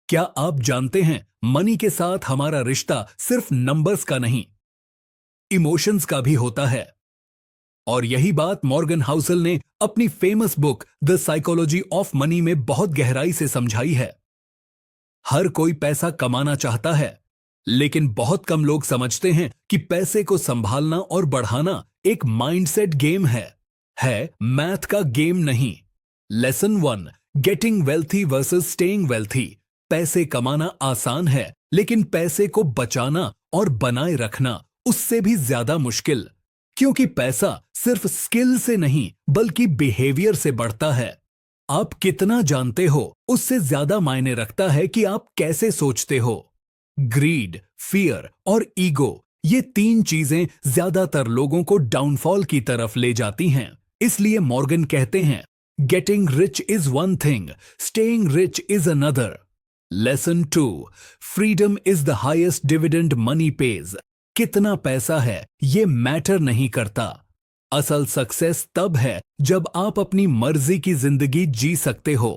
क्या आप जानते हैं मनी के साथ हमारा रिश्ता सिर्फ नंबर्स का नहीं, इमोशंस का भी होता है। और यही बात मॉर्गन हाउसल ने अपनी famous book the psychology of money में बहुत गहराई से समझाई है। हर कोई पैसा कमाना चाहता है, लेकिन बहुत कम लोग समझते हैं कि पैसे को संभालना और बढ़ाना एक माइंडसेट गेम है मैथ का गेम नहीं। Lesson 1, getting wealthy versus staying wealthy. पैसे कमाना आसान है, लेकिन पैसे को बचाना और बनाए रखना उससे भी ज्यादा मुश्किल, क्योंकि पैसा सिर्फ स्किल से नहीं बल्कि बिहेवियर से बढ़ता है। आप कितना जानते हो उससे ज्यादा मायने रखता है कि आप कैसे सोचते हो। ग्रीड, फियर और ईगो, ये 3 चीजें ज्यादातर लोगों को डाउनफॉल की तरफ ले जाती हैं। इसलिए मॉर्गन कहते हैं, getting rich is one thing, staying rich is another. Lesson 2, freedom is the highest dividend money page. कितना पैसा है ये मैटर नहीं करता। असल सक्सेस तब है जब आप अपनी मर्जी की जिंदगी जी सकते हो।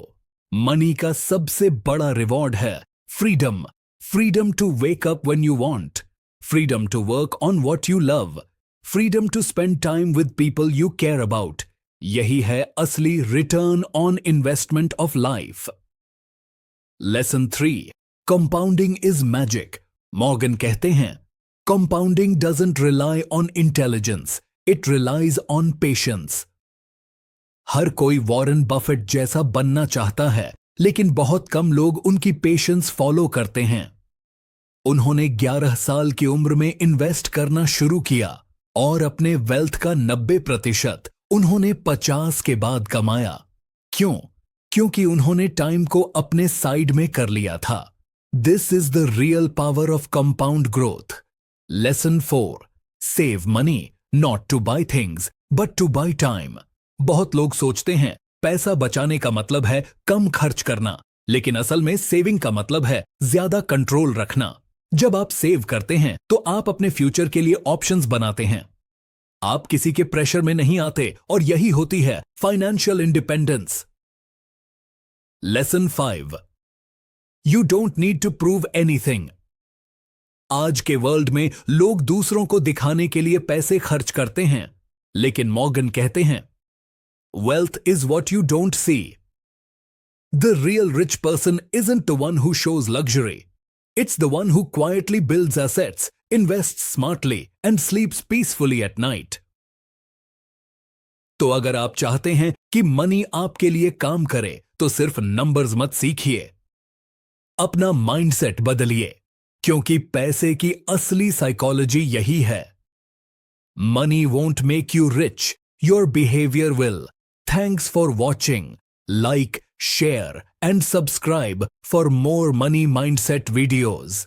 मनी का सबसे बड़ा रिवॉर्ड है freedom. Freedom to wake up when you want, freedom to work on what you love, freedom to spend time with people you care about. यही है असली return on investment of life. Lesson 3, compounding is magic. Morgan कहते हैं, compounding doesn't rely on intelligence, it relies on patience. हर कोई Warren Buffett जैसा बनना चाहता है, लेकिन बहुत कम लोग उनकी पेशेंस फॉलो करते हैं। उन्होंने 11 साल की उम्र में इन्वेस्ट करना शुरू किया और अपने वेल्थ का 90% उन्होंने 50 के बाद कमाया। क्यों? क्योंकि उन्होंने टाइम को अपने साइड में कर लिया था। This is the real power of compound growth. Lesson 4, save money not to buy things but to buy time. बहुत लोग सोचते हैं पैसा बचाने का मतलब है कम खर्च करना, लेकिन असल में सेविंग का मतलब है ज्यादा कंट्रोल रखना। जब आप सेव करते हैं तो आप अपने फ्यूचर के लिए ऑप्शंस बनाते हैं। आप किसी के प्रेशर में नहीं आते, और यही होती है financial independence. Lesson 5, you don't need to prove anything. आज के वर्ल्ड में लोग दूसरों को दिखाने के लिए पैसे खर्च करते हैं, लेकिन मॉर्गन कहते हैं, wealth is what you don't see. The real rich person isn't the one who shows luxury, it's the one who quietly builds assets, invests smartly and sleeps peacefully at night. तो अगर आप चाहते हैं कि money आपके लिए काम करे, तो सिर्फ नंबर्स मत सीखिए, अपना माइंडसेट बदलिए, क्योंकि पैसे की असली साइकोलॉजी यही है। Money won't make you rich, your behavior will. Thanks for watching. Like, share and subscribe for more money mindset videos.